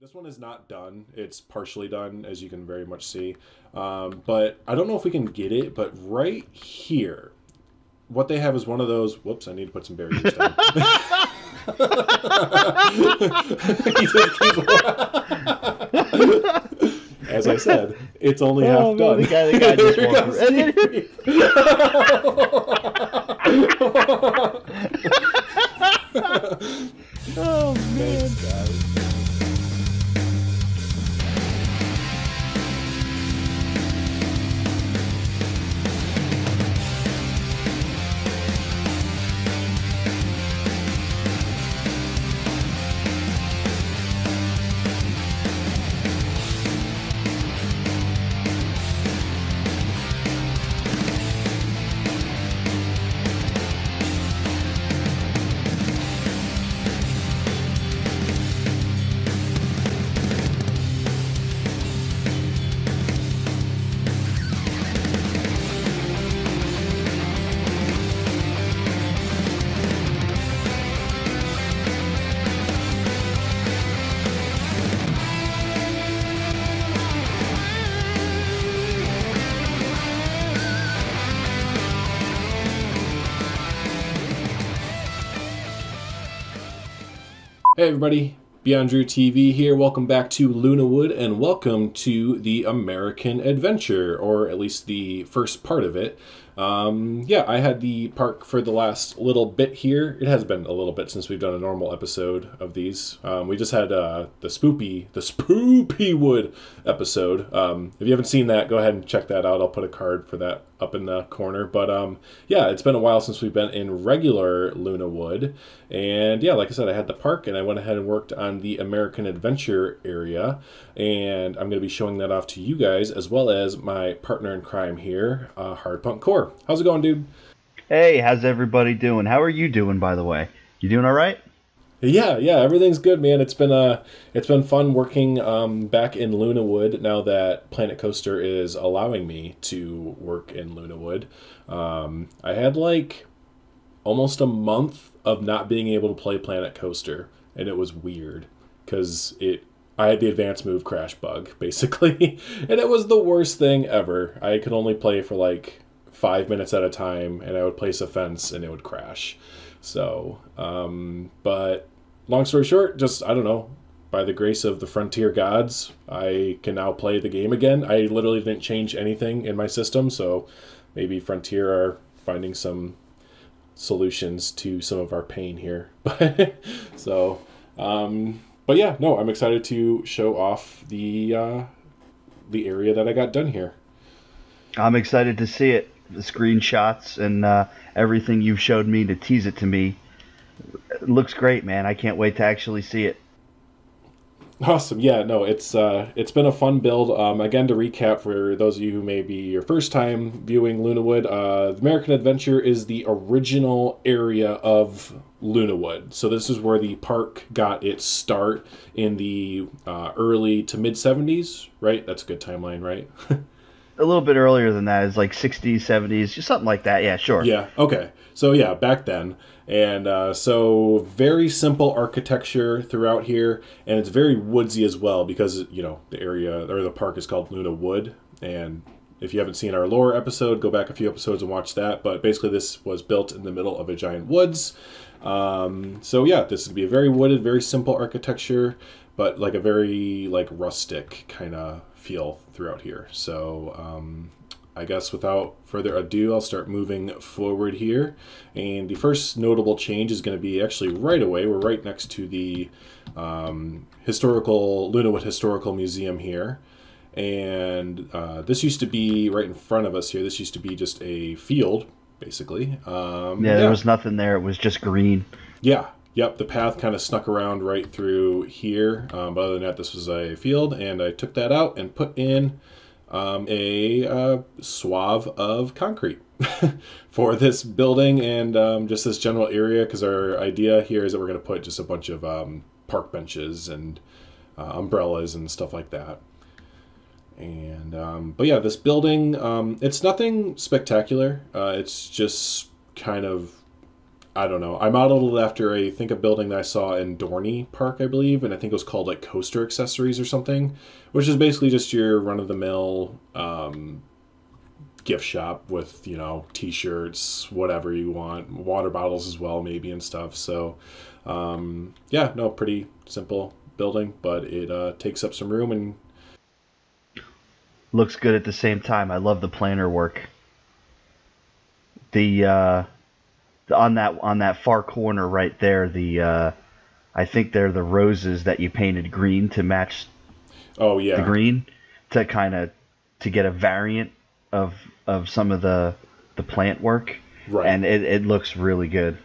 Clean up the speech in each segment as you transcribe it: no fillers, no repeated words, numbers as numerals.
This one is not done. It's partially done, as you can very much see. But I don't know if we can get it, but right here, what they have is one of those... Whoops, I need to put some barriers down. As I said, it's only half done. The guy just walked Oh, man. Thanks, guys. Hey everybody, BeyondDrewTV here. Welcome back to LunaWood and welcome to the American Adventure, or at least the first part of it. Yeah, I had the park for the last little bit here. It has been a little bit since we've done a normal episode of these. We just had the Spoopy Wood episode. If you haven't seen that, go ahead and check that out. I'll put a card for that up in the corner. But yeah, it's been a while since we've been in regular LunaWood. And yeah, like I said, I had the park and I went ahead and worked on the American Adventure area. And I'm going to be showing that off to you guys, as well as my partner in crime here, Hardpunkkore. How's it going, dude? Hey, how's everybody doing? How are you doing, by the way? You doing all right? Yeah, everything's good, man. It's been fun working back in LunaWood now that Planet Coaster is allowing me to work in LunaWood. I had like almost a month of not being able to play Planet Coaster, and it was weird because I had the advanced move crash bug, basically, and it was the worst thing ever. I could only play for like 5 minutes at a time, and I would place a fence and it would crash. So, but long story short, just, I don't know, by the grace of the Frontier gods, I can now play the game again. I literally didn't change anything in my system, so maybe Frontier are finding some solutions to some of our pain here. So, but yeah, no, I'm excited to show off the area that I got done here. I'm excited to see it. The screenshots and everything you've showed me to tease it to me. It looks great, man. I can't wait to actually see it. Awesome. Yeah, no, it's been a fun build. Again, to recap for those of you who may be your first time viewing LunaWood, the American Adventure is the original area of LunaWood. So this is where the park got its start in the early to mid 70s, right? That's a good timeline, right? A little bit earlier than that. It's like 60s, 70s, just something like that. Yeah, sure. Yeah, okay. So yeah, back then. And so very simple architecture throughout here, and it's very woodsy as well because, you know, the area or the park is called LunaWood. And if you haven't seen our lore episode, go back a few episodes and watch that. But basically this was built in the middle of a giant woods. So yeah, this would be a very wooded, very simple architecture, but like a very like rustic kind of feel throughout here. So I guess without further ado, I'll start moving forward here. And the first notable change is going to be actually right away. We're right next to the LunaWood Historical Museum here. And this used to be right in front of us here. This used to be just a field, basically. Yeah, there was nothing there. It was just green. Yeah. Yep, the path kind of snuck around right through here. But other than that, this was a field, and I took that out and put in a swath of concrete for this building and just this general area, because our idea here is that we're going to put just a bunch of park benches and umbrellas and stuff like that. And but yeah, this building, it's nothing spectacular. It's just kind of I don't know. I modeled it after I think a building that I saw in Dorney Park, I believe, and I think it was called like Coaster Accessories or something, which is basically just your run of the mill gift shop with, you know, t-shirts, whatever you want, water bottles as well, maybe, and stuff. So yeah, no, pretty simple building, but it takes up some room and looks good at the same time. I love the planner work. The on that far corner right there, I think they're the roses that you painted green to match. Oh yeah, the green to kind of to get a variant of some of the plant work, right? And it looks really good.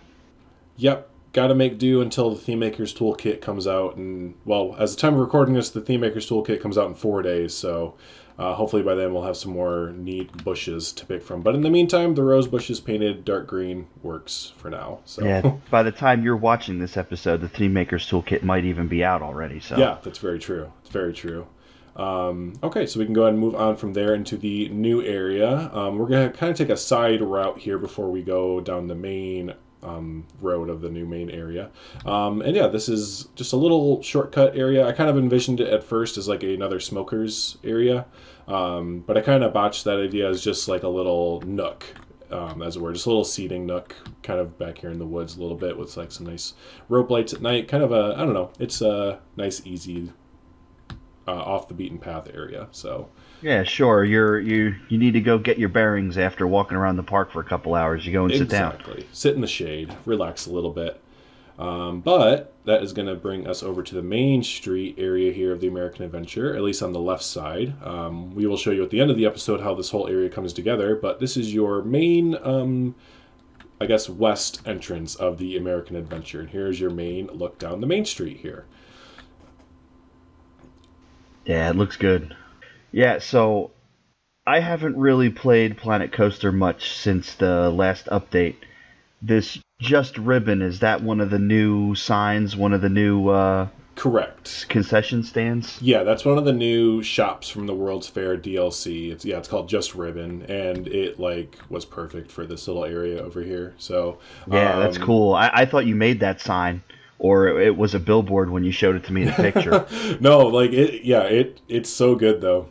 Yep. Got to make do until the Theme Maker's Toolkit comes out, and well, as the time of recording this, the Theme Maker's Toolkit comes out in 4 days, so hopefully by then we'll have some more neat bushes to pick from. But in the meantime, the rose bushes painted dark green works for now. So yeah, by the time you're watching this episode, the Theme Maker's Toolkit might even be out already. So yeah, that's very true. It's very true. Okay, so we can go ahead and move on from there into the new area. We're going to kind of take a side route here before we go down the main road of the new main area. And yeah, this is just a little shortcut area. I kind of envisioned it at first as like another smoker's area, but I kind of botched that idea as just like a little nook, as it were, just a little seating nook kind of back here in the woods a little bit with like some nice rope lights at night. Kind of a, I don't know, it's a nice, easy, off the beaten path area. So yeah, sure. You need to go get your bearings after walking around the park for a couple hours. You go and sit down. Exactly. Sit in the shade, relax a little bit. But that is going to bring us over to the main street area here of the American Adventure, at least on the left side. We will show you at the end of the episode how this whole area comes together, but this is your main, I guess, west entrance of the American Adventure. And here's your main look down the main street here. Yeah, it looks good. Yeah, so I haven't really played Planet Coaster much since the last update. This Just Ribbon, is that one of the new signs, one of the new correct concession stands? Yeah, that's one of the new shops from the World's Fair DLC. It's called Just Ribbon, and it like was perfect for this little area over here. So yeah, that's cool. I thought you made that sign, or it was a billboard when you showed it to me in a picture. No, like it's so good though.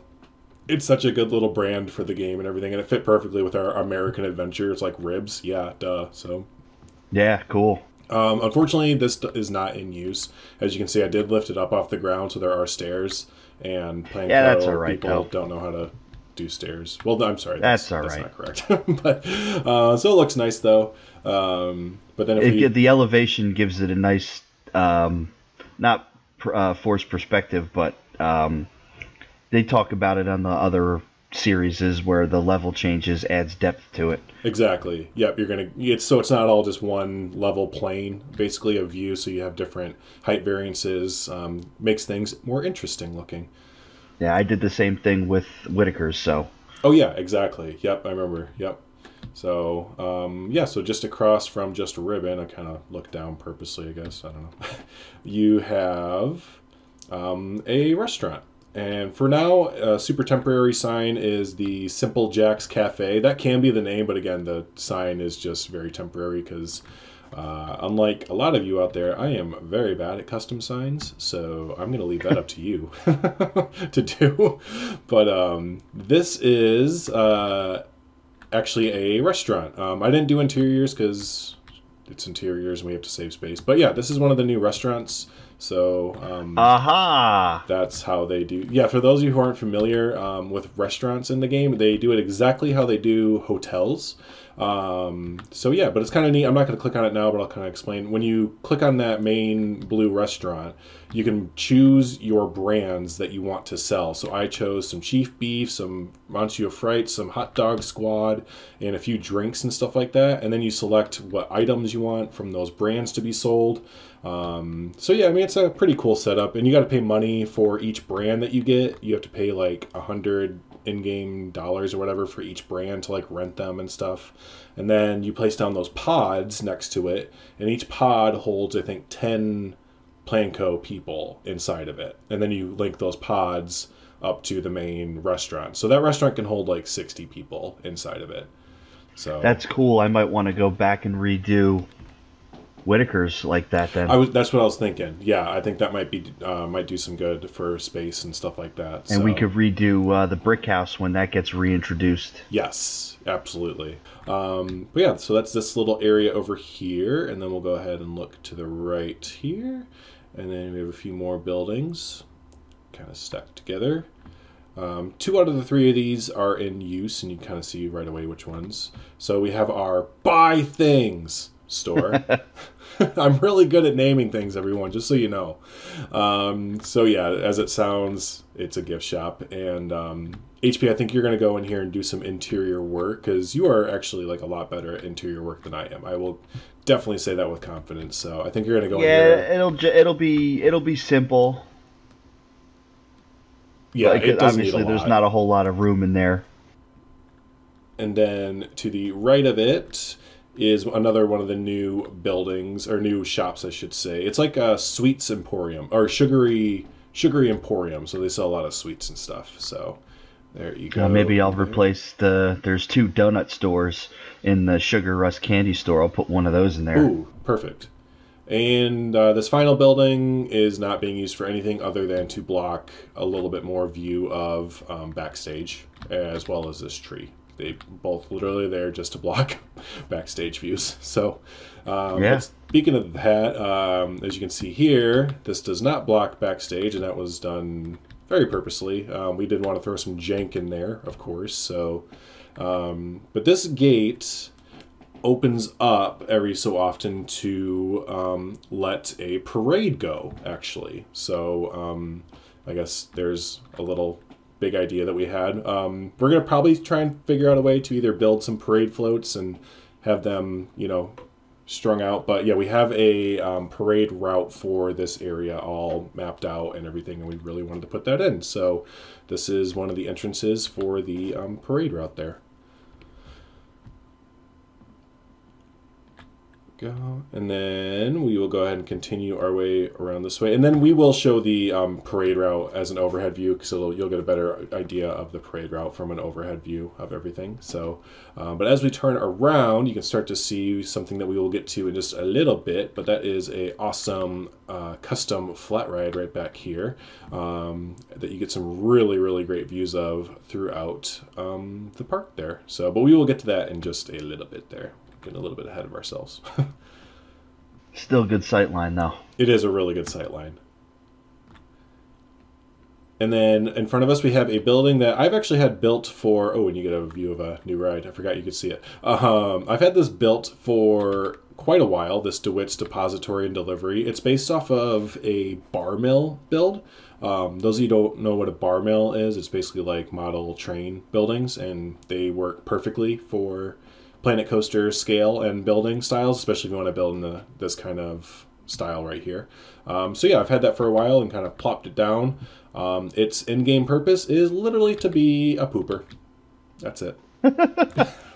It's such a good little brand for the game and everything, and it fit perfectly with our American Adventure. It's like ribs, yeah, duh. So yeah, cool. Unfortunately, this is not in use. As you can see, I did lift it up off the ground, so there are stairs. And playing that's all right, people don't know how to do stairs. Well, I'm sorry, that's all right. That's not correct. But so it looks nice though. But then if the elevation gives it a nice, not forced perspective, but they talk about it on the other series where the level changes adds depth to it. Exactly. Yep. It's not all just one level plane, basically a view. So you have different height variances. Makes things more interesting looking. Yeah, I did the same thing with Whitaker's. So. Oh yeah, exactly. Yep, I remember. Yep. So yeah, so just across from Just a Ribbon, I kind of looked down purposely, I guess. I don't know. You have a restaurant. And for now, a super temporary sign is the Simple Jack's Cafe. That can be the name, but again, the sign is just very temporary because unlike a lot of you out there, I am very bad at custom signs, so I'm going to leave that up to you to do. But this is actually a restaurant. I didn't do interiors because it's interiors and we have to save space. But yeah, this is one of the new restaurants. So that's how they do. Yeah, for those of you who aren't familiar with restaurants in the game, they do it exactly how they do hotels. So yeah, but it's kind of neat. I'm not going to click on it now, but I'll kind of explain. When you click on that main blue restaurant, you can choose your brands that you want to sell. So I chose some chief beef, some Monsieur Frites, some hot dog squad, and a few drinks and stuff like that. And then you select what items you want from those brands to be sold. So yeah, I mean, it's a pretty cool setup, and you got to pay money for each brand that you get. You have to pay like 100 in-game dollars or whatever for each brand to like rent them and stuff. And then you place down those pods next to it, and each pod holds, I think, 10 Planco people inside of it. And then you link those pods up to the main restaurant. So that restaurant can hold like 60 people inside of it. So that's cool. I might want to go back and redo Whitaker's like that then. That's what I was thinking. Yeah, I think that might be might do some good for space and stuff like that. And we could redo the brick house when that gets reintroduced. Yes, absolutely. But yeah, so that's this little area over here, and then we'll go ahead and look to the right here, and then we have a few more buildings kind of stacked together. 2 out of the 3 of these are in use, and you kind of see right away which ones. So we have our Buy Things store. I'm really good at naming things, everyone, just so you know. So yeah, as it sounds, it's a gift shop. And HP, I think you're going to go in here and do some interior work, because you are actually like a lot better at interior work than I am. I will definitely say that with confidence. So I think you're going to go in here. Yeah, it'll be simple. Yeah, it doesn't obviously need a lot. There's not a whole lot of room in there. And then to the right of it is another one of the new buildings, or new shops, I should say. It's like a sweets emporium, or sugary emporium. So they sell a lot of sweets and stuff. So there you go. Maybe I'll replace there's 2 donut stores in the Sugar Rush candy store. I'll put one of those in there. Ooh, perfect. And this final building is not being used for anything other than to block a little bit more view of Backstage, as well as this tree. They both literally there just to block Backstage views. So, speaking of that, as you can see here, this does not block Backstage, and that was done very purposely. We did want to throw some jank in there, of course. So, but this gate opens up every so often to let a parade go, actually. So I guess there's a little big idea that we had. We're going to probably try and figure out a way to either build some parade floats and have them, strung out. But yeah, we have a parade route for this area all mapped out and everything, and we really wanted to put that in. So this is one of the entrances for the parade route there. Go. And then we will go ahead and continue our way around this way, and then we will show the parade route as an overhead view, so you'll get a better idea of the parade route from an overhead view of everything. So but as we turn around, you can start to see something that we will get to in just a little bit, but that is a awesome custom flat ride right back here that you get some really great views of throughout the park there. So but we will get to that in just a little bit there. Getting a little bit ahead of ourselves. Still good sight line, though. It is a really good sight line. And then in front of us, we have a building that I've actually had built for... Oh, and you get a view of a new ride. I forgot you could see it. I've had this built for quite a while, this DeWitt's Depository and Delivery. It's based off of a bar mill build. Those of you who don't know what a bar mill is, it's basically like model train buildings, and they work perfectly for Planet Coaster scale and building styles, especially if you want to build in this kind of style right here. So yeah, I've had that for a while and kind of plopped it down. Its in-game purpose is literally to be a pooper. That's it.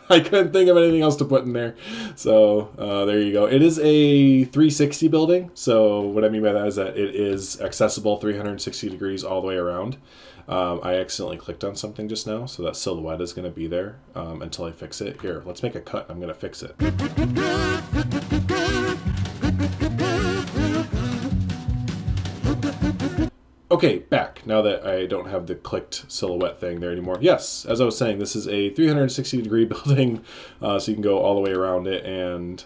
I couldn't think of anything else to put in there. So there you go. It is a 360 building. So what I mean by that is that it is accessible 360 degrees all the way around. I accidentally clicked on something just now, so that silhouette is going to be there until I fix it. Here, let's make a cut. I'm going to fix it. Okay, back, now that I don't have the clicked silhouette thing there anymore. Yes, as I was saying, this is a 360-degree building, so you can go all the way around it, and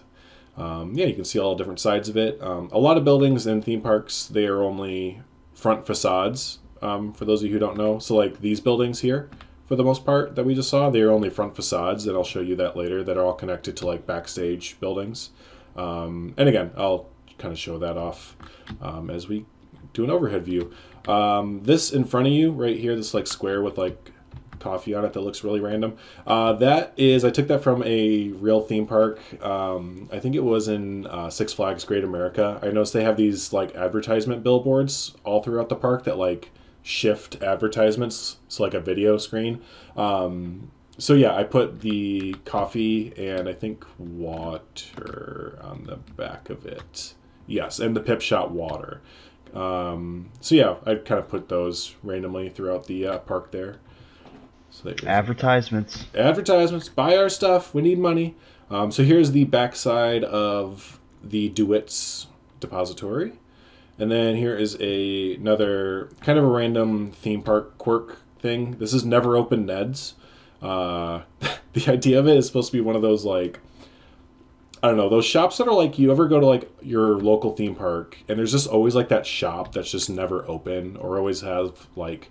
yeah, you can see all the different sides of it. A lot of buildings in theme parks, they are only front facades. For those of you who don't know, so like these buildings here, for the most part that we just saw, they are only front facades, and I'll show you that later, that are all connected to like Backstage buildings. And again, I'll kind of show that off as we do an overhead view. This in front of you right here, this like square with like coffee on it that looks really random, that is, I took that from a real theme park. I think it was in Six Flags Great America. I noticed they have these like advertisement billboards all throughout the park that like shift advertisements, so like a video screen. So yeah, I put the coffee and I think water on the back of it. Yes, and the Pip Shot water. So yeah, I kind of put those randomly throughout the park there. So advertisements. Advertisements. Buy our stuff. We need money. So here's the backside of the DeWitt's Depository. And then here is another kind of a random theme park quirk thing. This is Never Open Ned's. The idea of it is supposed to be one of those, like, I don't know, those shops that are like, you ever go to like your local theme park and there's just always like that shop that's just never open or always have like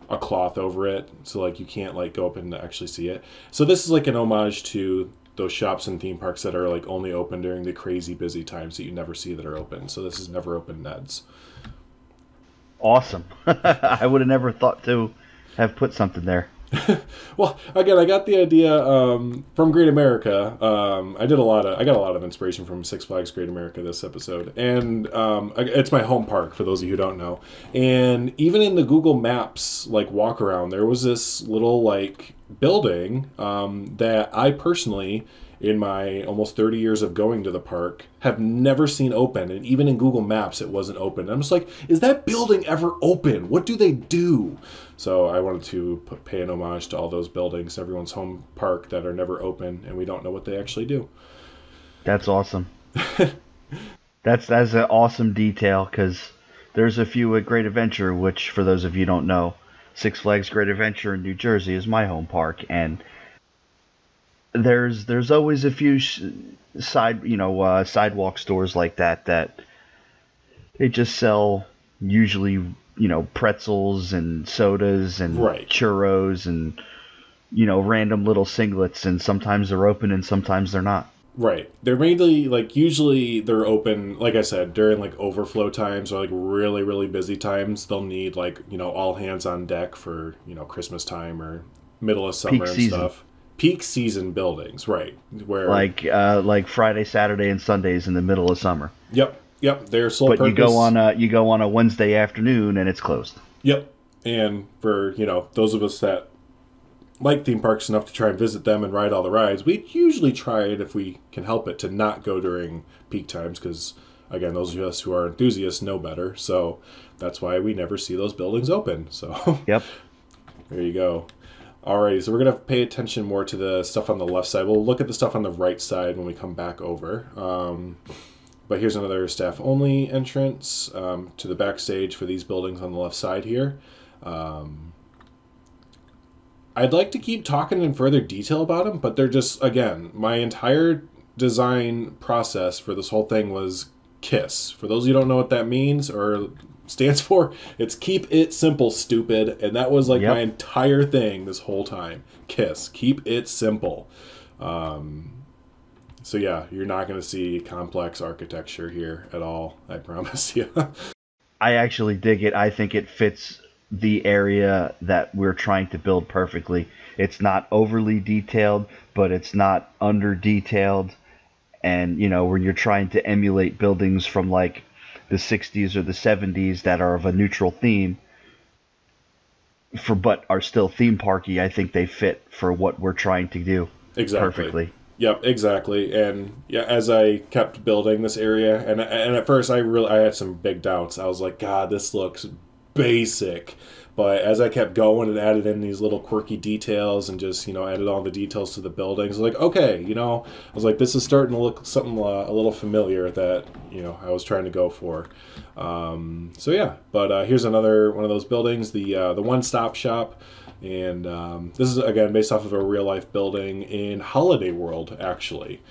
a cloth over it, so like you can't like go up and actually see it. So this is like an homage to those shops and theme parks that are like only open during the crazy busy times that you never see that are open. So this is Never Open Ned's. Awesome. I would have never thought to have put something there. Well, again, I got the idea from Great America. I got a lot of inspiration from Six Flags Great America this episode, and it's my home park for those of you who don't know. And even in the Google Maps like walk around, there was this little like building that I personally, in my almost 30 years of going to the park, have never seen open. And even in Google Maps, it wasn't open. And I'm just like, is that building ever open? What do they do? So I wanted to pay an homage to all those buildings, everyone's home park, that are never open, and we don't know what they actually do. That's awesome. That's an awesome detail, because there's a few at Great Adventure, which, for those of you who don't know, Six Flags Great Adventure in New Jersey is my home park, and there's always a few sidewalk stores like that they just sell usually pretzels and sodas and churros and random little singlets, and sometimes they're open and sometimes they're not. Right. They're mainly like, usually they're open, like I said, during like overflow times or like really, really busy times. They'll need like, all hands on deck for, Christmas time or middle of summer and stuff. Peak season buildings, right? Where like Friday, Saturday, and Sundays in the middle of summer. Yep. Their sole purpose. But you go on a Wednesday afternoon and it's closed. Yep. And for those of us that like theme parks enough to try and visit them and ride all the rides, we usually try it, if we can help it, to not go during peak times, because again, those of us who are enthusiasts know better. So that's why we never see those buildings open. So yep. There you go. Alrighty, so we're going to pay attention more to the stuff on the left side. We'll look at the stuff on the right side when we come back over. But here's another staff-only entrance to the backstage for these buildings on the left side here. I'd like to keep talking in further detail about them, but they're just, again, my entire design process for this whole thing was KISS. For those of you who don't know what that means or stands for, it's Keep It Simple, Stupid. And that was like my entire thing this whole time. KISS. Keep it simple. So yeah, you're not going to see complex architecture here at all, I promise you. I actually dig it. I think it fits the area that we're trying to build perfectly. It's not overly detailed, but it's not under detailed. And, when you're trying to emulate buildings from like the 60s or the 70s that are of a neutral theme, but are still theme parky, I think they fit for what we're trying to do perfectly. Yep, exactly. And yeah, as I kept building this area, and at first I had some big doubts. I was like, God, this looks basic. But as I kept going and added in these little quirky details and just, added all the details to the buildings, like, okay, I was like, this is starting to look something a little familiar that, I was trying to go for. So yeah, but here's another one of those buildings, the one-stop shop. And this is, again, based off of a real-life building in Holiday World, actually.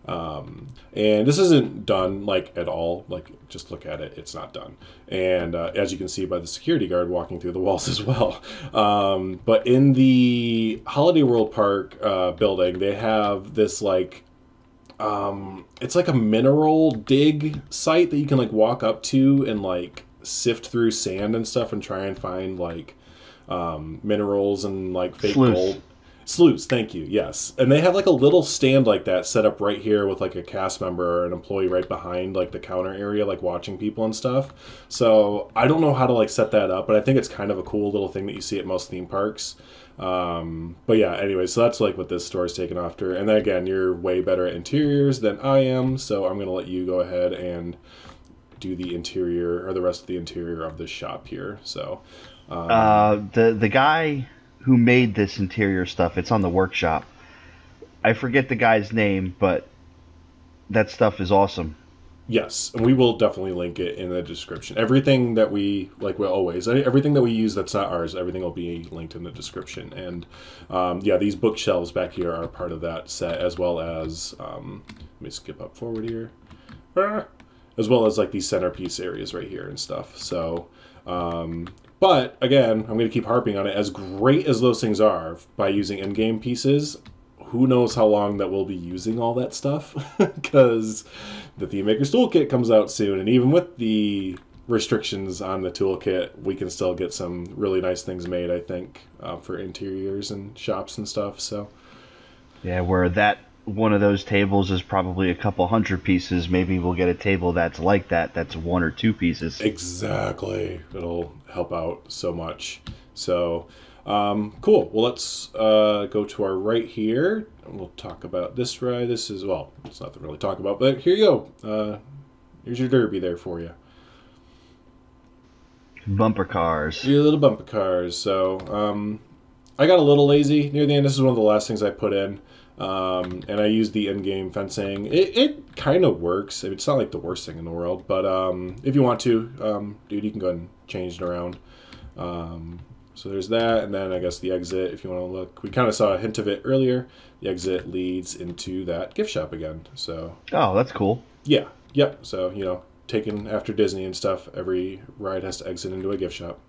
And this isn't done, like, at all. Like, just look at it. It's not done. And as you can see by the security guard walking through the walls as well. But in the Holiday World Park building, they have this, like, it's like a mineral dig site that you can, like, walk up to and, like, sift through sand and stuff and try and find, like, minerals and like fake gold. Sluice, thank you, yes. And they have like a little stand like that set up right here with like a cast member or an employee right behind like the counter area, like watching people and stuff. So I don't know how to like set that up, but I think it's kind of a cool little thing that you see at most theme parks. But yeah, anyway, so that's like what this store is taken after. And then again, you're way better at interiors than I am, so I'm gonna let you go ahead and do the interior or the rest of the interior of this shop here. So the guy who made this interior stuff, it's on the workshop. I forget the guy's name, but that stuff is awesome. Yes, and we will definitely link it in the description. Everything that we, like we always, everything that we use that's not ours, everything will be linked in the description. And yeah, these bookshelves back here are part of that set, as well as, let me skip up forward here, as well as like these centerpiece areas right here and stuff. So, but again, I'm going to keep harping on it. As great as those things are by using in-game pieces, who knows how long that we'll be using all that stuff, because the Theme Maker's Toolkit comes out soon, and even with the restrictions on the toolkit, we can still get some really nice things made, I think, for interiors and shops and stuff. So yeah, where that one of those tables is probably a couple hundred pieces, maybe we'll get a table that's like that, that's 1 or 2 pieces. Exactly. It'll help out so much. So cool. Well, let's go to our right here, and we'll talk about this ride. This is, well, it's nothing really to talk about, but here you go. Here's your derby there for you. Bumper cars. Your little bumper cars. So I got a little lazy near the end. This is one of the last things I put in. And I used the in-game fencing. It kind of works. I mean, it's not like the worst thing in the world, but if you want to, dude, you can go ahead and change it around. So there's that, and then I guess the exit, if you want to look. We kind of saw a hint of it earlier. The exit leads into that gift shop again. So oh, that's cool. Yeah, yep. So, you know, taken after Disney and stuff, every ride has to exit into a gift shop.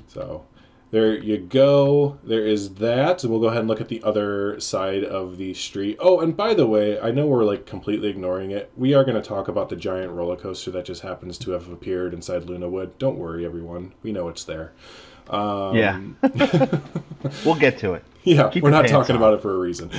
So there you go. There is that. And we'll go ahead and look at the other side of the street. Oh, and by the way, I know we're like completely ignoring it. We are going to talk about the giant roller coaster that just happens to have appeared inside LunaWood. Don't worry, everyone. We know it's there. Yeah. We'll get to it. Yeah, Keep we're your not pants talking on. about it for a reason.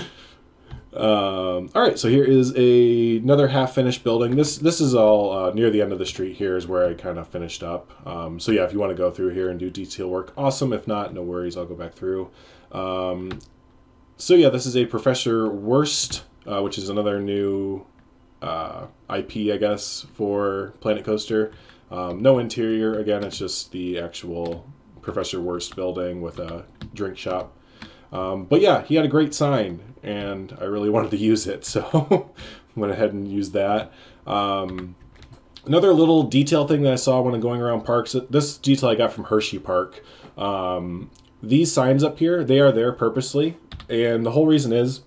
All right, so here is another half-finished building. This is all near the end of the street. Here is where I kind of finished up. So yeah, if you want to go through here and do detail work, awesome. If not, no worries, I'll go back through. So yeah, this is a Professor Worst, which is another new IP, I guess, for Planet Coaster. No interior, again, it's just the actual Professor Worst building with a drink shop. But yeah, he had a great sign, and I really wanted to use it, so went ahead and used that. Another little detail thing that I saw when I'm going around parks, this detail I got from Hershey Park. These signs up here, they are there purposely, and the whole reason is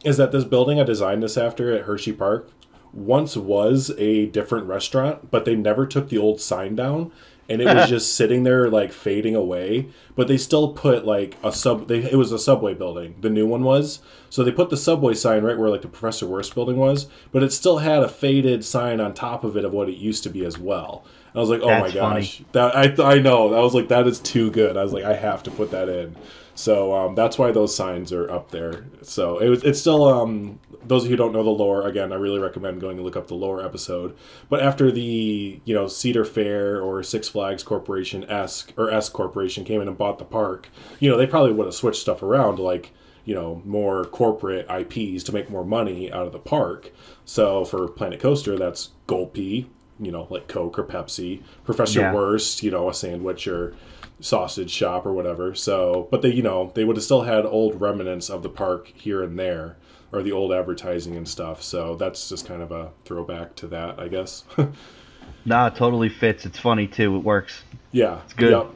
that this building I designed this after at Hershey Park once was a different restaurant, but they never took the old sign down. And it was just sitting there, like, fading away. But they still put, like, it was a Subway building. The new one was. So they put the Subway sign right where, like, the Professor Worst building was. But it still had a faded sign on top of it of what it used to be as well. And I was like, oh That's my gosh. funny. I know. I was like, that is too good. I was like, I have to put that in. So that's why those signs are up there. So it's still, those of you who don't know the lore, again, I really recommend going to look up the lore episode. But after the, you know, Cedar Fair or Six Flags Corporation-esque, or S Corporation came in and bought the park, you know, they probably would have switched stuff around to, like, you know, more corporate IPs to make more money out of the park. So for Planet Coaster, that's Gulpy, you know, like Coke or Pepsi. Professor Worst, you know, a sandwich or sausage shop or whatever. So, but they, you know, they would have still had old remnants of the park here and there, or the old advertising and stuff. So that's just kind of a throwback to that, I guess. Nah, it totally fits. It's funny too. It works. Yeah, It's good. Yep.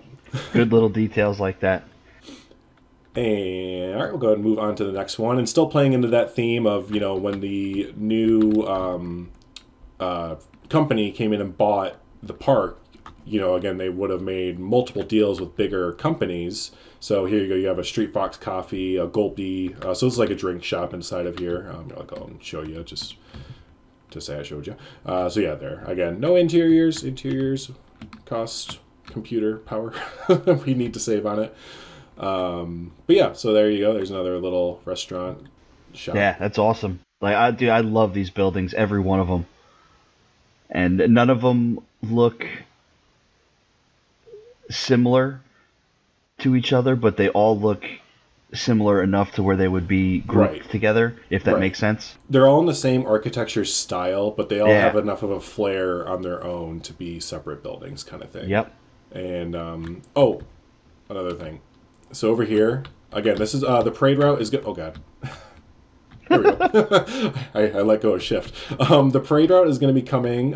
Good little details like that. And all right, we'll go ahead and move on to the next one. And still playing into that theme of, you know, when the new company came in and bought the park, you know, again, they would have made multiple deals with bigger companies. So here you go. You have a Street Fox Coffee, a Gulpy. So it's like a drink shop inside of here. I'll go and show you just to say I showed you. So yeah, there. Again, no interiors. Interiors cost computer power. We need to save on it. But yeah, so there you go. There's another little restaurant shop. Yeah, that's awesome. Like, I love these buildings, every one of them. And none of them look similar to each other, but they all look similar enough to where they would be grouped together, if that makes sense. They're all in the same architecture style, but they all have enough of a flair on their own to be separate buildings, kind of thing. Yep. And oh, another thing. So over here, again, this is the parade route is good. Oh god. There we go. I let go of shift. The parade route is going to be coming,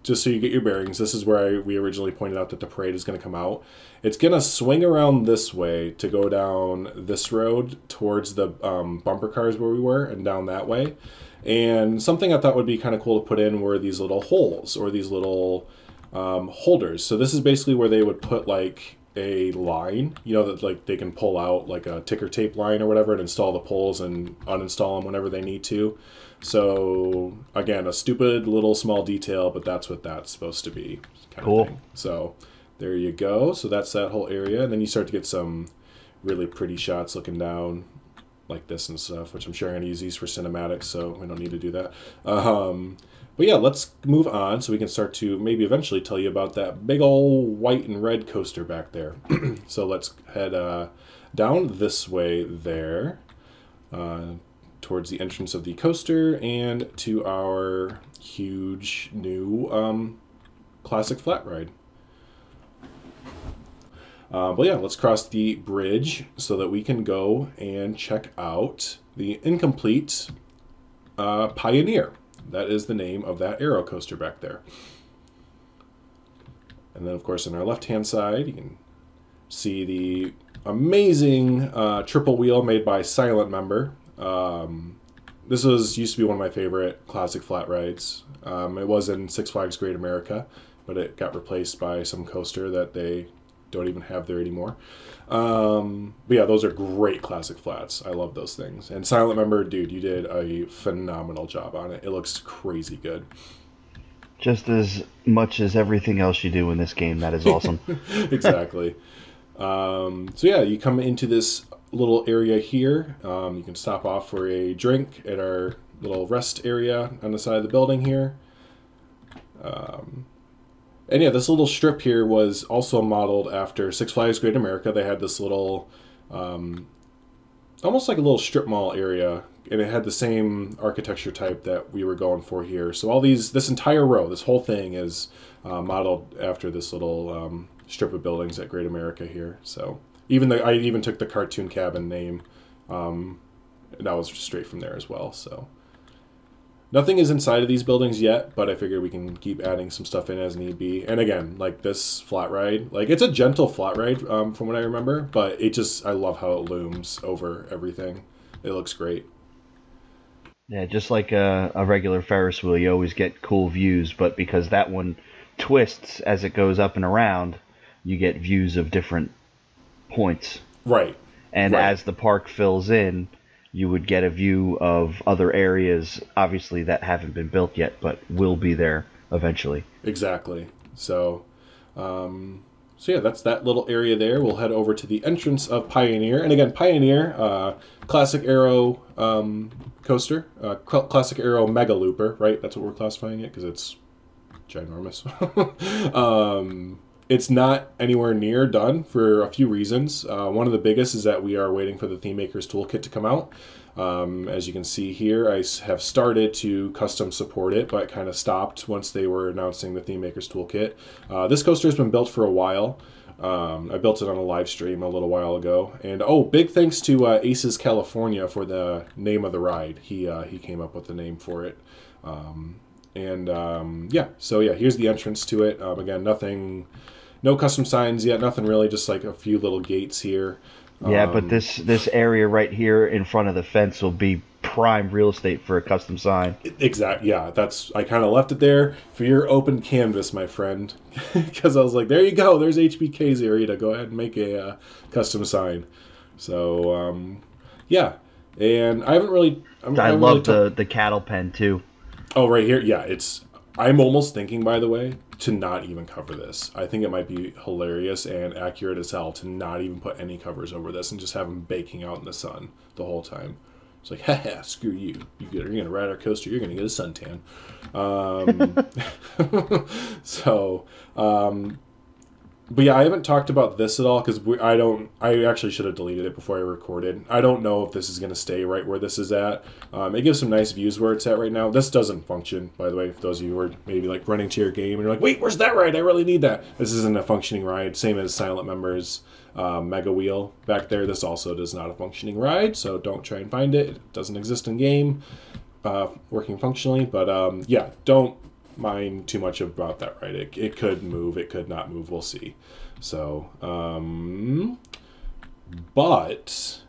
just so you get your bearings. This is where we originally pointed out that the parade is going to come out. It's going to swing around this way to go down this road towards the bumper cars where we were and down that way. And something I thought would be kind of cool to put in were these little holes or these little holders. So this is basically where they would put like a line, you know, that like they can pull out like a ticker tape line or whatever and install the poles and uninstall them whenever they need to. So again, a stupid little small detail, but that's what that's supposed to be. Cool. So there you go. So that's that whole area. And then you start to get some really pretty shots looking down like this and stuff, which I'm sure I'm going to use these for cinematics, so we don't need to do that. But yeah, let's move on so we can start to maybe eventually tell you about that big old white and red coaster back there. So let's head down this way there towards the entrance of the coaster and to our huge new classic flat ride. But yeah, let's cross the bridge so that we can go and check out the incomplete Pioneer. That is the name of that aero coaster back there. And then, of course, on our left-hand side, you can see the amazing triple wheel made by Silent Member. This used to be one of my favorite classic flat rides. It was in Six Flags Great America, but it got replaced by some coaster that they don't even have there anymore. But yeah, those are great classic flats. I love those things. And Silent Member, dude, you did a phenomenal job on it. It looks crazy good. Just as much as everything else you do in this game. That is awesome. Exactly. So yeah, you come into this little area here. You can stop off for a drink at our little rest area on the side of the building here. And yeah, this little strip here was also modeled after Six Flags Great America. They had this little, almost like a little strip mall area, and it had the same architecture type that we were going for here. So all this entire row, this whole thing is modeled after this little strip of buildings at Great America here. So I even took the cartoon cabin name, and that was straight from there as well. So. Nothing is inside of these buildings yet, but I figure we can keep adding some stuff in as need be. And again, like this flat ride, like it's a gentle flat ride from what I remember, but I love how it looms over everything. It looks great. Yeah, just like a regular Ferris wheel, you always get cool views, but because that one twists as it goes up and around, you get views of different points. Right. And as the park fills in, you would get a view of other areas, obviously, that haven't been built yet, but will be there eventually. Exactly. So yeah, that's that little area there. We'll head over to the entrance of Pioneer. And again, Pioneer, classic aero coaster, classic aero mega looper, right? That's what we're classifying it, because it's ginormous. It's not anywhere near done for a few reasons. One of the biggest is that we are waiting for the Theme Maker's Toolkit to come out. As you can see here, I have started to custom support it, but kind of stopped once they were announcing the Theme Maker's Toolkit. This coaster has been built for a while. I built it on a live stream a little while ago. And big thanks to Aces California for the name of the ride. He came up with the name for it. Yeah, so yeah, here's the entrance to it. Again, no custom signs yet, nothing really, just like a few little gates here. Yeah, but this area right here in front of the fence will be prime real estate for a custom sign. Exactly, yeah, I kind of left it there for your open canvas, my friend, because I was like, there you go, there's HBK's area to go ahead and make a custom sign. So, yeah, and I haven't really... I love the cattle pen, too. Oh, right here, yeah, I'm almost thinking, by the way, to not even cover this. I think it might be hilarious and accurate as hell to not even put any covers over this and just have them baking out in the sun the whole time. It's like, haha, screw you. You're going to ride our coaster, you're going to get a suntan. But yeah, I haven't talked about this at all because I actually should have deleted it before I recorded. I don't know if this is going to stay right where this is at. It gives some nice views where it's at right now. This doesn't function, by the way, for those of you who are maybe like running to your game and you're like, wait, where's that ride? I really need that. This isn't a functioning ride. Same as Silent Members Mega Wheel back there. This also does not a functioning ride, so don't try and find it. It doesn't exist in game, working functionally. But yeah, don't mind too much about that ride. It could move, it could not move. We'll see. So, but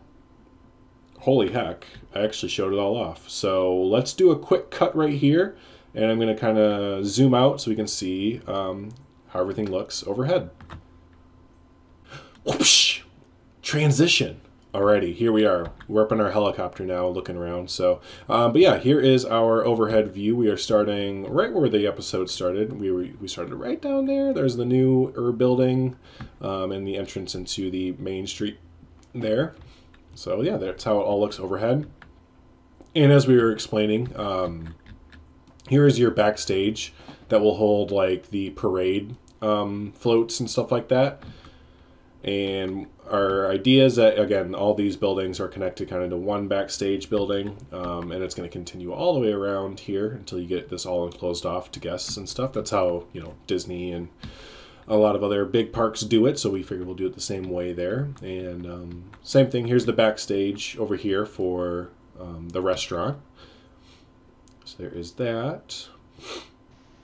holy heck, I actually showed it all off. So let's do a quick cut right here, and I'm going to kind of zoom out so we can see how everything looks overhead. Whoopsh! Transition. Alrighty, here we are. We're up in our helicopter now, looking around. So, but yeah, here is our overhead view. We are starting right where the episode started. We started right down there. There's the new building, and the entrance into the main street there. So yeah, that's how it all looks overhead. And as we were explaining, here is your backstage that will hold like the parade floats and stuff like that. And our idea is that, again, all these buildings are connected kind of to one backstage building, and it's going to continue all the way around here until you get this all enclosed off to guests and stuff. That's how, you know, Disney and a lot of other big parks do it, so we figured we'll do it the same way there. And same thing, here's the backstage over here for the restaurant. So there is that.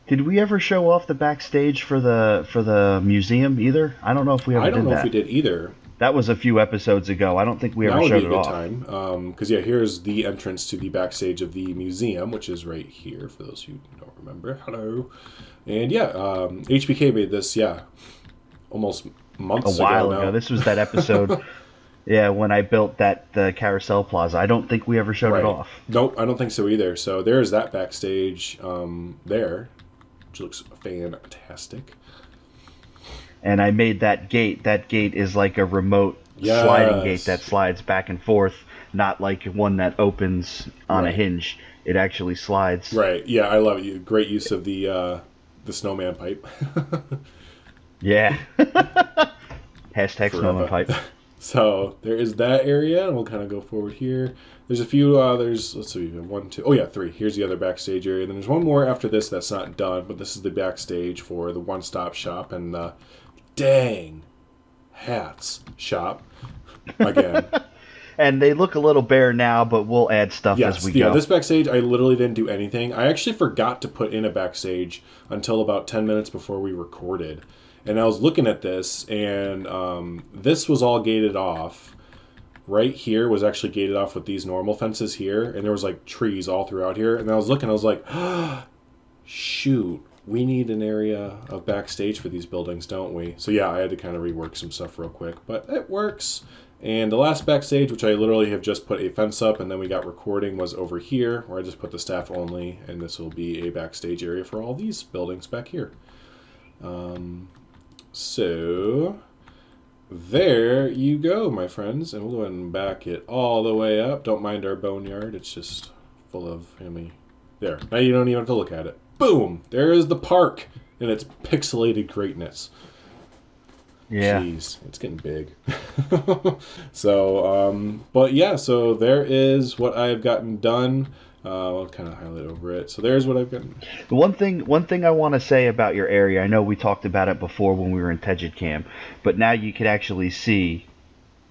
Did we ever show off the backstage for the museum either? I don't know if we ever did that. I don't know if we did either. That was a few episodes ago. I don't think we ever showed it off. That would be a good time. Because, yeah, here's the entrance to the backstage of the museum, which is right here, for those who don't remember. Hello. And, yeah, HBK made this, yeah, almost months ago. A while ago. This was that episode, yeah, when I built the Carousel Plaza. I don't think we ever showed it off. Nope, I don't think so either. So there's that backstage there, which looks fantastic. And I made that gate. That gate is like a remote sliding gate that slides back and forth, not like one that opens on a hinge. It actually slides. Right. Yeah, I love it. Great use of the snowman pipe. Yeah. Hashtag snowman pipe. So there is that area, and we'll kind of go forward here. There's a few, let's see, 1, 2, oh yeah, 3. Here's the other backstage area. Then there's one more after this that's not done, but this is the backstage for the one-stop shop and the dang hats shop again. And they look a little bare now, but we'll add stuff as we go. Yeah, this backstage, I literally didn't do anything. I actually forgot to put in a backstage until about 10 minutes before we recorded. And I was looking at this, and this was all gated off. Right here was actually gated off with these normal fences here, and there was like trees all throughout here. And I was looking, I was like, shoot, we need an area of backstage for these buildings, don't we? So yeah, I had to kind of rework some stuff real quick, but it works. And the last backstage, which I literally have just put a fence up and then we got recording, was over here, where I just put the staff only, and this will be a backstage area for all these buildings back here. So there you go, my friends, and we'll go ahead and back it all the way up. Don't mind our boneyard, it's just full of, there, now you don't even have to look at it. Boom, there is the park in its pixelated greatness. Yeah. Jeez, it's getting big. So, but yeah, so there is what I've gotten done. I'll kind of highlight over it. So there's what I've gotten. One thing I want to say about your area, I know we talked about it before when we were in Tegid Cam, but now you could actually see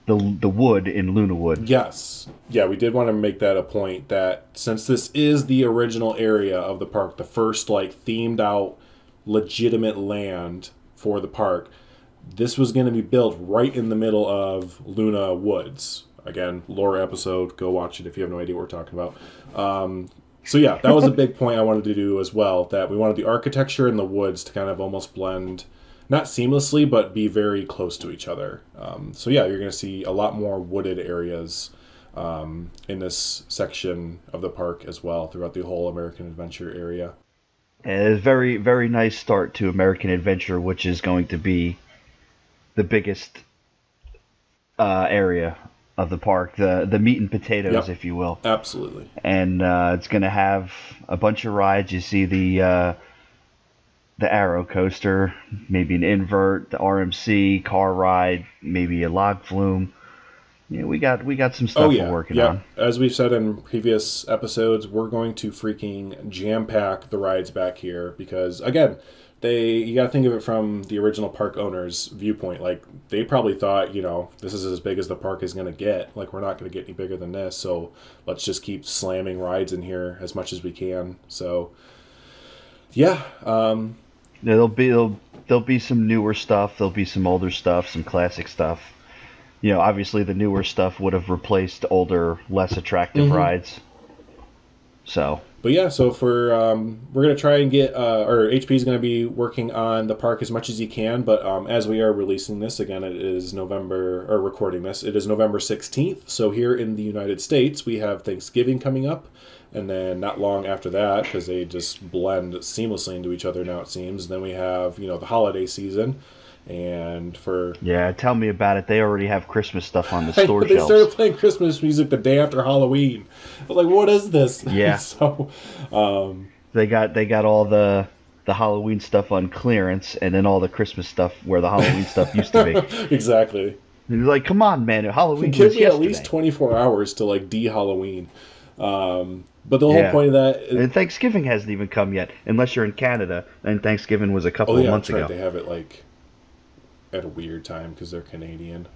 the wood in LunaWood. Yes. Yeah, we did want to make that a point that since this is the original area of the park, the first like themed out legitimate land for the park, this was going to be built right in the middle of LunaWoods. Again, lore episode, go watch it if you have no idea what we're talking about. So yeah, that was a big point I wanted to do as well, that we wanted the architecture and the woods to kind of almost blend, not seamlessly, but be very close to each other. So yeah, you're going to see a lot more wooded areas in this section of the park as well, throughout the whole American Adventure area. And it's a very, very nice start to American Adventure, which is going to be the biggest area of the park, the meat and potatoes, if you will. Absolutely. And it's going to have a bunch of rides. You see the the Arrow Coaster, maybe an invert, the RMC, car ride, maybe a log flume. Yeah, we got some stuff we're working on. As we've said in previous episodes, we're going to freaking jam pack the rides back here because again, you got to think of it from the original park owner's viewpoint. Like they probably thought, this is as big as the park is going to get. Like we're not going to get any bigger than this, so let's just keep slamming rides in here as much as we can. So yeah, there'll be some newer stuff. There'll be some older stuff, some classic stuff. Obviously the newer stuff would have replaced older, less attractive rides. So. But yeah, so we're gonna try and get, or HP is gonna be working on the park as much as he can. But as we are releasing this again, it is recording this. It is November 16th. So here in the United States, we have Thanksgiving coming up, and then not long after that, because they just blend seamlessly into each other now it seems. Then we have the holiday season. And tell me about it. They already have Christmas stuff on the store they shelves. Started playing Christmas music the day after Halloween. I was like, what is this? Yeah. So they got all the Halloween stuff on clearance, and then all the Christmas stuff where the Halloween stuff used to be. Exactly. And you're like, come on, man, Halloween Give was me yesterday. at least 24 hours to de-Halloween. But the whole point of that and Thanksgiving hasn't even come yet, unless you're in Canada. And Thanksgiving was a couple of months ago. They have it at a weird time because they're Canadian.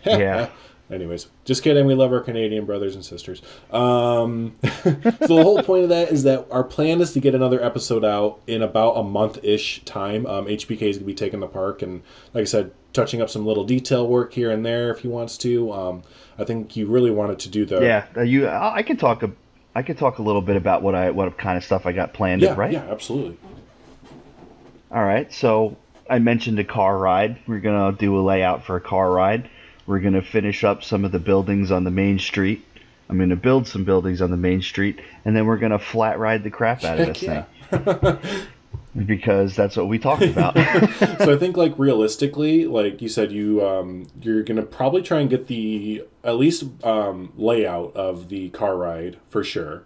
Yeah. Anyways, just kidding. We love our Canadian brothers and sisters. So the whole point of that is that our plan is to get another episode out in about a month-ish time. HBK is going to be taking the park and, like I said, touching up some little detail work here and there if he wants to. I think you really wanted to do the... Yeah, I can talk a little bit about what kind of stuff I got planned, right? Yeah, absolutely. All right, so I mentioned a car ride. We're going to do a layout for a car ride. We're going to finish up some of the buildings on the main street. I'm going to build some buildings on the main street, and then we're going to flat ride the crap out of this thing. Because that's what we talked about. So I think, realistically, like you said, you're going to probably try and get the, at least, layout of the car ride, for sure.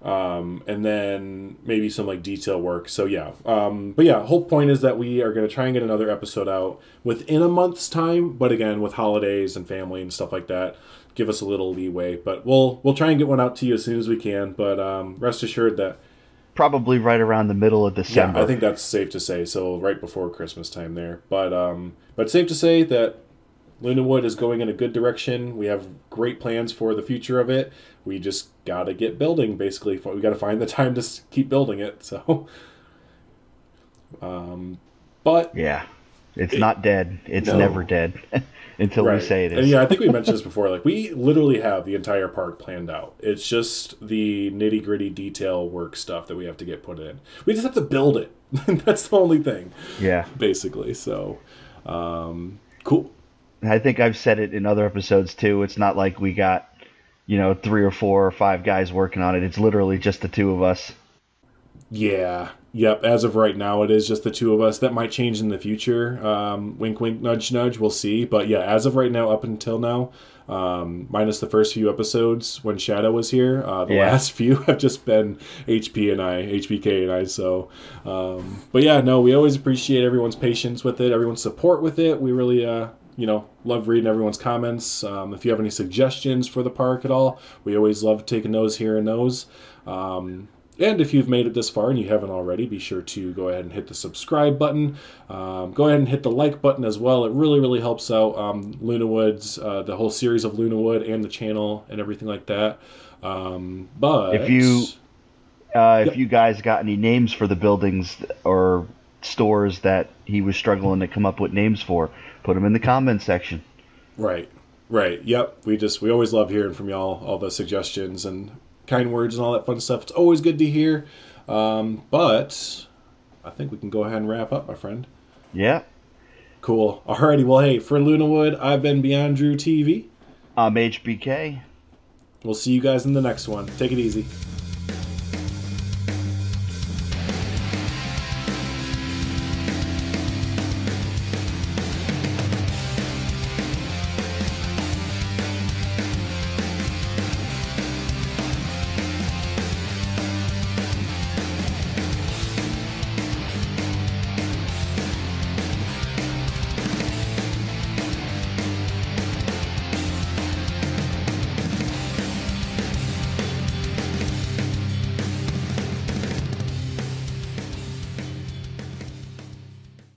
And then maybe some detail work. So yeah. But yeah, whole point is that we are going to try and get another episode out within a month's time. But again, with holidays and family and stuff like that, give us a little leeway. But we'll try and get one out to you as soon as we can. But rest assured that probably right around the middle of December. Yeah, I think that's safe to say. So right before Christmas time there. But safe to say that LunaWood is going in a good direction. We have great plans for the future of it. We just got to get building, basically. We got to find the time to keep building it. So, but yeah, it's not dead. It's never dead until we say it is. And yeah, I think we mentioned this before. We literally have the entire park planned out. It's just the nitty gritty detail work stuff that we have to get put in. We just have to build it. That's the only thing. Yeah, basically. So, cool. I think I've said it in other episodes too. It's not like we got 3 or 4 or 5 guys working on it. It's literally just the 2 of us. Yeah. Yep. As of right now, it is just the 2 of us. That might change in the future. Wink, wink, nudge, nudge. We'll see. But yeah, as of right now, up until now, minus the first few episodes when Shadow was here, last few have just been HBK and I. So, but yeah, no, we always appreciate everyone's patience with it, everyone's support with it. We really, love reading everyone's comments. If you have any suggestions for the park at all, we always love taking those here and those. And if you've made it this far and you haven't already, be sure to go ahead and hit the subscribe button. Go ahead and hit the like button as well. It really, really helps out LunaWood's, the whole series of LunaWood and the channel and everything like that. But if you guys got any names for the buildings or stores that he was struggling to come up with names for, put them in the comments section. Right. Yep. We always love hearing from y'all, all the suggestions and kind words and all that fun stuff. It's always good to hear. But I think we can go ahead and wrap up, my friend. Yeah. Cool. Alrighty. Well, hey, for LunaWood, I've been BeyondDrewTV. I'm HBK. We'll see you guys in the next one. Take it easy.